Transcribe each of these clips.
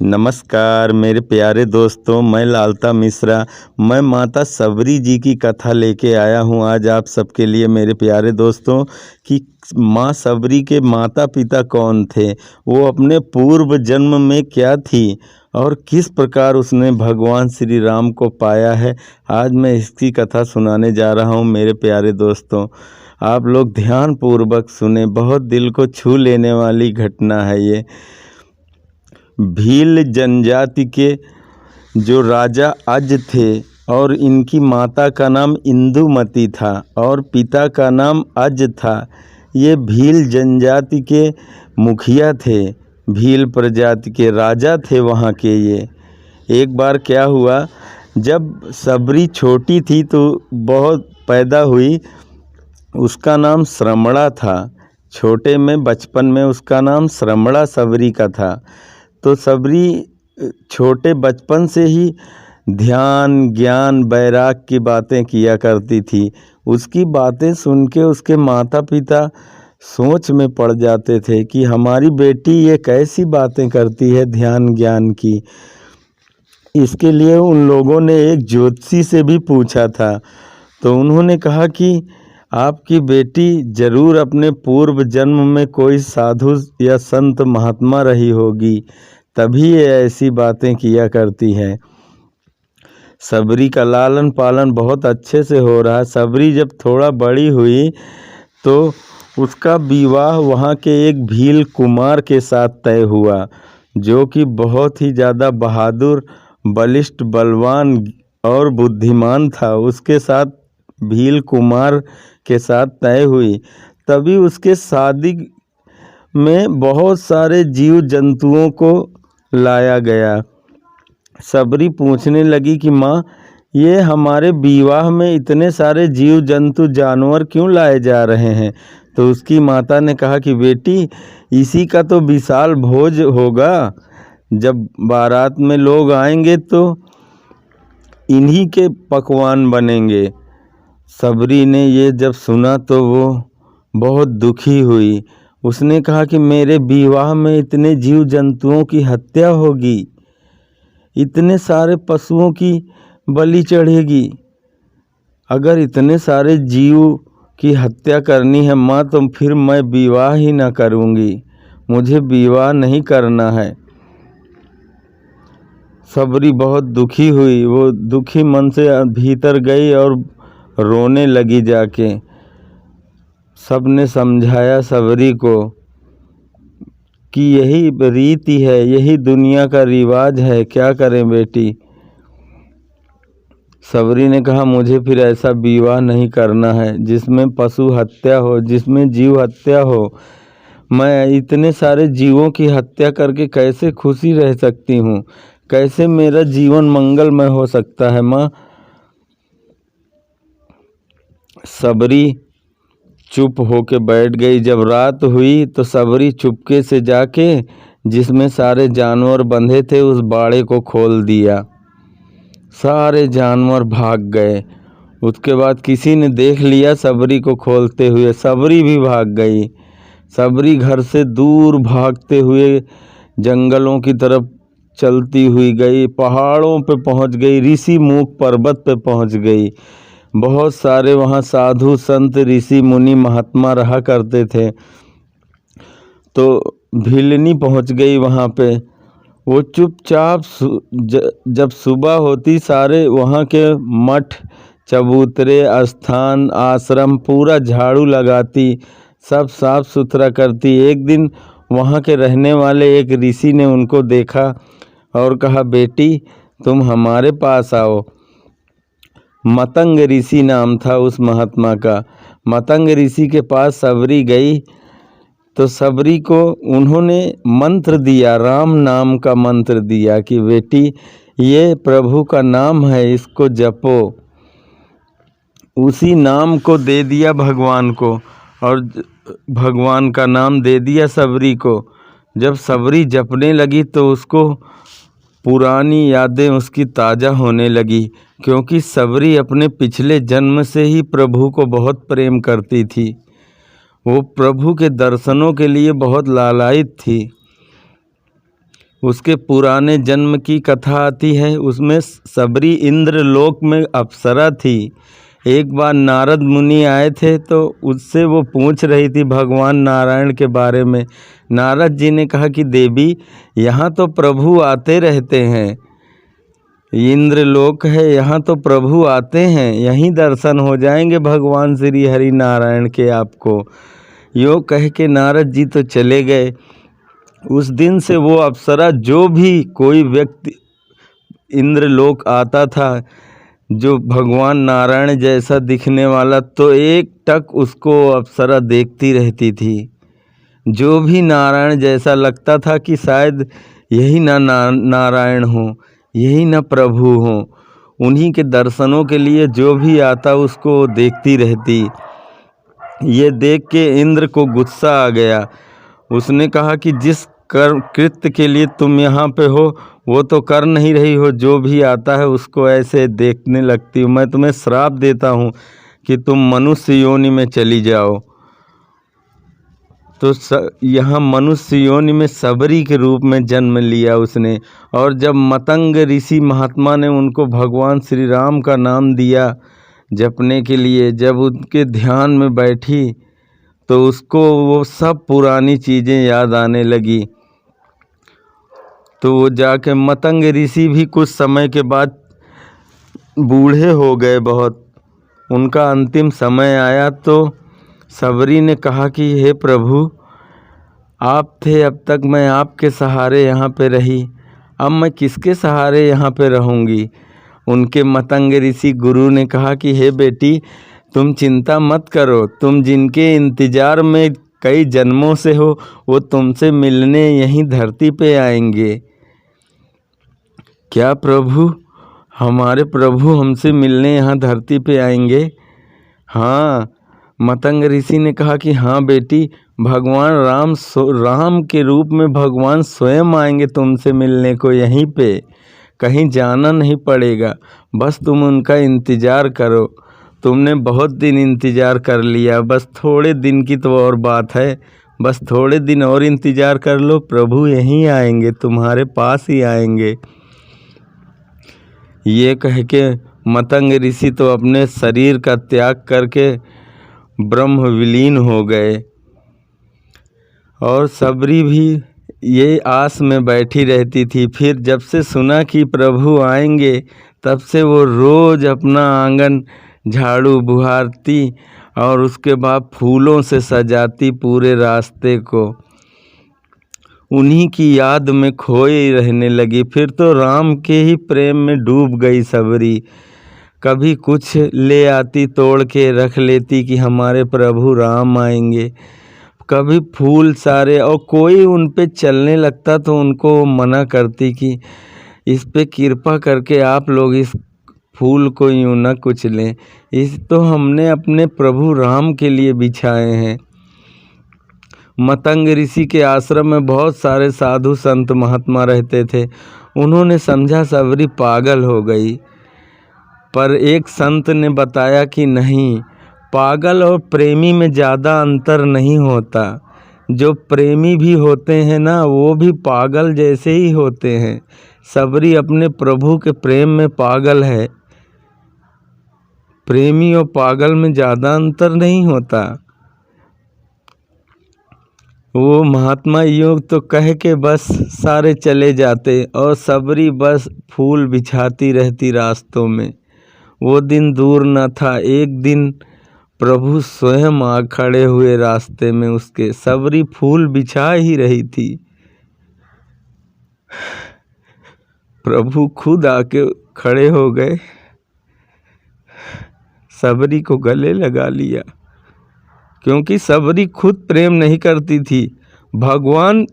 नमस्कार मेरे प्यारे दोस्तों, मैं लालता मिश्रा। मैं माता सबरी जी की कथा लेके आया हूँ आज आप सबके लिए मेरे प्यारे दोस्तों कि माँ सबरी के माता पिता कौन थे, वो अपने पूर्व जन्म में क्या थी और किस प्रकार उसने भगवान श्री राम को पाया है। आज मैं इसकी कथा सुनाने जा रहा हूँ मेरे प्यारे दोस्तों। आप लोग ध्यान पूर्वक सुने, बहुत दिल को छू लेने वाली घटना है ये। भील जनजाति के जो राजा अज थे और इनकी माता का नाम इंदुमती था और पिता का नाम अज था। ये भील जनजाति के मुखिया थे, भील प्रजाति के राजा थे वहाँ के। ये एक बार क्या हुआ, जब सबरी छोटी थी तो बहुत पैदा हुई, उसका नाम श्रमणा था। छोटे में बचपन में उसका नाम श्रमणा सबरी का था। तो सबरी छोटे बचपन से ही ध्यान ज्ञान वैराग की बातें किया करती थी। उसकी बातें सुन के उसके माता पिता सोच में पड़ जाते थे कि हमारी बेटी ये कैसी बातें करती है ध्यान ज्ञान की। इसके लिए उन लोगों ने एक ज्योतिषी से भी पूछा था, तो उन्होंने कहा कि आपकी बेटी जरूर अपने पूर्व जन्म में कोई साधु या संत महात्मा रही होगी, तभी ये ऐसी बातें किया करती है। सबरी का लालन पालन बहुत अच्छे से हो रहा है। सबरी जब थोड़ा बड़ी हुई तो उसका विवाह वहाँ के एक भील कुमार के साथ तय हुआ, जो कि बहुत ही ज़्यादा बहादुर, बलिष्ठ, बलवान और बुद्धिमान था। उसके साथ भील कुमार के साथ तय हुई। तभी उसके शादी में बहुत सारे जीव जंतुओं को लाया गया। सबरी पूछने लगी कि माँ, ये हमारे विवाह में इतने सारे जीव जंतु जानवर क्यों लाए जा रहे हैं? तो उसकी माता ने कहा कि बेटी, इसी का तो विशाल भोज होगा। जब बारात में लोग आएंगे तो इन्हीं के पकवान बनेंगे। सबरी ने ये जब सुना तो वो बहुत दुखी हुई। उसने कहा कि मेरे विवाह में इतने जीव जंतुओं की हत्या होगी, इतने सारे पशुओं की बलि चढ़ेगी। अगर इतने सारे जीव की हत्या करनी है माँ, तो फिर मैं विवाह ही ना करूँगी, मुझे विवाह नहीं करना है। सबरी बहुत दुखी हुई। वो दुखी मन से भीतर गई और रोने लगी जाके। सब ने समझाया सबरी को कि यही रीति है, यही दुनिया का रिवाज है, क्या करें बेटी। सबरी ने कहा मुझे फिर ऐसा विवाह नहीं करना है जिसमें पशु हत्या हो, जिसमें जीव हत्या हो। मैं इतने सारे जीवों की हत्या करके कैसे खुशी रह सकती हूँ, कैसे मेरा जीवन मंगलमय हो सकता है माँ। सबरी चुप होके बैठ गई। जब रात हुई तो सबरी चुपके से जाके जिसमें सारे जानवर बंधे थे उस बाड़े को खोल दिया। सारे जानवर भाग गए। उसके बाद किसी ने देख लिया सबरी को खोलते हुए, सबरी भी भाग गई। सबरी घर से दूर भागते हुए जंगलों की तरफ चलती हुई गई, पहाड़ों पे पहुंच गई, ऋषि मुख पर्वत पे पहुंच गई। बहुत सारे वहाँ साधु संत ऋषि मुनि महात्मा रहा करते थे। तो भीलनी पहुँच गई वहाँ पे। वो चुपचाप जब सुबह होती सारे वहाँ के मठ चबूतरे स्थान आश्रम पूरा झाड़ू लगाती, सब साफ सुथरा करती। एक दिन वहाँ के रहने वाले एक ऋषि ने उनको देखा और कहा, बेटी तुम हमारे पास आओ। मतंग ऋषि नाम था उस महात्मा का। मतंग ऋषि के पास सबरी गई तो सबरी को उन्होंने मंत्र दिया, राम नाम का मंत्र दिया कि बेटी ये प्रभु का नाम है, इसको जपो। उसी नाम को दे दिया भगवान को और भगवान का नाम दे दिया सबरी को। जब सबरी जपने लगी तो उसको पुरानी यादें उसकी ताज़ा होने लगी, क्योंकि सबरी अपने पिछले जन्म से ही प्रभु को बहुत प्रेम करती थी। वो प्रभु के दर्शनों के लिए बहुत लालायित थी। उसके पुराने जन्म की कथा आती है। उसमें सबरी इंद्र लोक में अप्सरा थी। एक बार नारद मुनि आए थे तो उससे वो पूछ रही थी भगवान नारायण के बारे में। नारद जी ने कहा कि देवी, यहाँ तो प्रभु आते रहते हैं, इंद्र लोक है, यहाँ तो प्रभु आते हैं, यहीं दर्शन हो जाएंगे भगवान श्री हरि नारायण के आपको। यो कह के नारद जी तो चले गए। उस दिन से वो अप्सरा, जो भी कोई व्यक्ति इंद्रलोक आता था जो भगवान नारायण जैसा दिखने वाला, तो एक टक उसको अप्सरा देखती रहती थी। जो भी नारायण जैसा लगता था कि शायद यही नारायण हो, यही ना प्रभु हो, उन्हीं के दर्शनों के लिए जो भी आता उसको देखती रहती। ये देख के इंद्र को गुस्सा आ गया। उसने कहा कि जिस कृत्य के लिए तुम यहाँ पे हो वो तो कर नहीं रही हो, जो भी आता है उसको ऐसे देखने लगती हो। मैं तुम्हें श्राप देता हूँ कि तुम मनुष्य योनि में चली जाओ। तो यहाँ मनुष्य योनि में सबरी के रूप में जन्म लिया उसने। और जब मतंग ऋषि महात्मा ने उनको भगवान श्री राम का नाम दिया जपने के लिए, जब उनके ध्यान में बैठी तो उसको वो सब पुरानी चीज़ें याद आने लगी। तो वो जाके मतंग ऋषि भी कुछ समय के बाद बूढ़े हो गए बहुत। उनका अंतिम समय आया तो सबरी ने कहा कि हे प्रभु, आप थे अब तक, मैं आपके सहारे यहाँ पे रही, अब मैं किसके सहारे यहाँ पे रहूँगी। उनके मतंग ऋषि गुरु ने कहा कि हे बेटी, तुम चिंता मत करो, तुम जिनके इंतज़ार में कई जन्मों से हो वो तुमसे मिलने यहीं धरती पे आएंगे। क्या प्रभु, हमारे प्रभु हमसे मिलने यहाँ धरती पे आएंगे? हाँ। मतंग ऋषि ने कहा कि हाँ बेटी, भगवान राम के रूप में भगवान स्वयं आएंगे तुमसे मिलने को यहीं पे, कहीं जाना नहीं पड़ेगा, बस तुम उनका इंतज़ार करो। तुमने बहुत दिन इंतज़ार कर लिया, बस थोड़े दिन की तो और बात है, बस थोड़े दिन और इंतज़ार कर लो, प्रभु यहीं आएंगे, तुम्हारे पास ही आएंगे। ये कह के मतंग ऋषि तो अपने शरीर का त्याग करके ब्रह्म विलीन हो गए। और सबरी भी ये आस में बैठी रहती थी। फिर जब से सुना कि प्रभु आएंगे तब से वो रोज़ अपना आंगन झाड़ू बुहारती और उसके बाद फूलों से सजाती पूरे रास्ते को। उन्हीं की याद में खोई रहने लगी। फिर तो राम के ही प्रेम में डूब गई सबरी। कभी कुछ ले आती, तोड़ के रख लेती कि हमारे प्रभु राम आएंगे, कभी फूल सारे, और कोई उन पे चलने लगता तो उनको मना करती कि इस पे कृपा करके आप लोग इस फूल को यूँ न कुचलें, इस तो हमने अपने प्रभु राम के लिए बिछाए हैं। मतंग ऋषि के आश्रम में बहुत सारे साधु संत महात्मा रहते थे। उन्होंने समझा सबरी पागल हो गई, पर एक संत ने बताया कि नहीं, पागल और प्रेमी में ज़्यादा अंतर नहीं होता। जो प्रेमी भी होते हैं ना, वो भी पागल जैसे ही होते हैं। सबरी अपने प्रभु के प्रेम में पागल है। प्रेमी और पागल में ज़्यादा अंतर नहीं होता। वो महात्मा योग तो कह के बस सारे चले जाते और सबरी बस फूल बिछाती रहती रास्तों में। वो दिन दूर न था, एक दिन प्रभु स्वयं आ खड़े हुए रास्ते में उसके। सबरी फूल बिछा ही रही थी, प्रभु खुद आके खड़े हो गए, सबरी को गले लगा लिया। क्योंकि सबरी खुद प्रेम नहीं करती थी। भगवान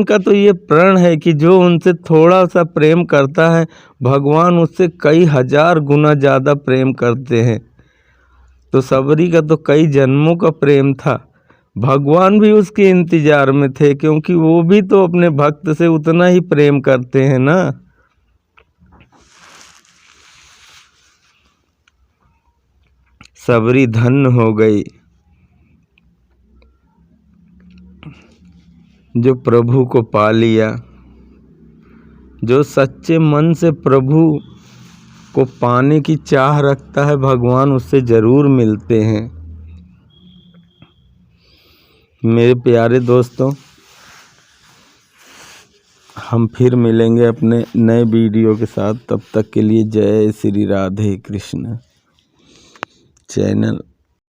का तो ये प्रण है कि जो उनसे थोड़ा सा प्रेम करता है, भगवान उससे कई हजार गुना ज़्यादा प्रेम करते हैं। तो सबरी का तो कई जन्मों का प्रेम था। भगवान भी उसके इंतजार में थे, क्योंकि वो भी तो अपने भक्त से उतना ही प्रेम करते हैं ना। सबरी धन्य हो गई। जो प्रभु को पा लिया, जो सच्चे मन से प्रभु को पाने की चाह रखता है, भगवान उससे ज़रूर मिलते हैं। मेरे प्यारे दोस्तों, हम फिर मिलेंगे अपने नए वीडियो के साथ। तब तक के लिए जय श्री राधे कृष्ण। चैनल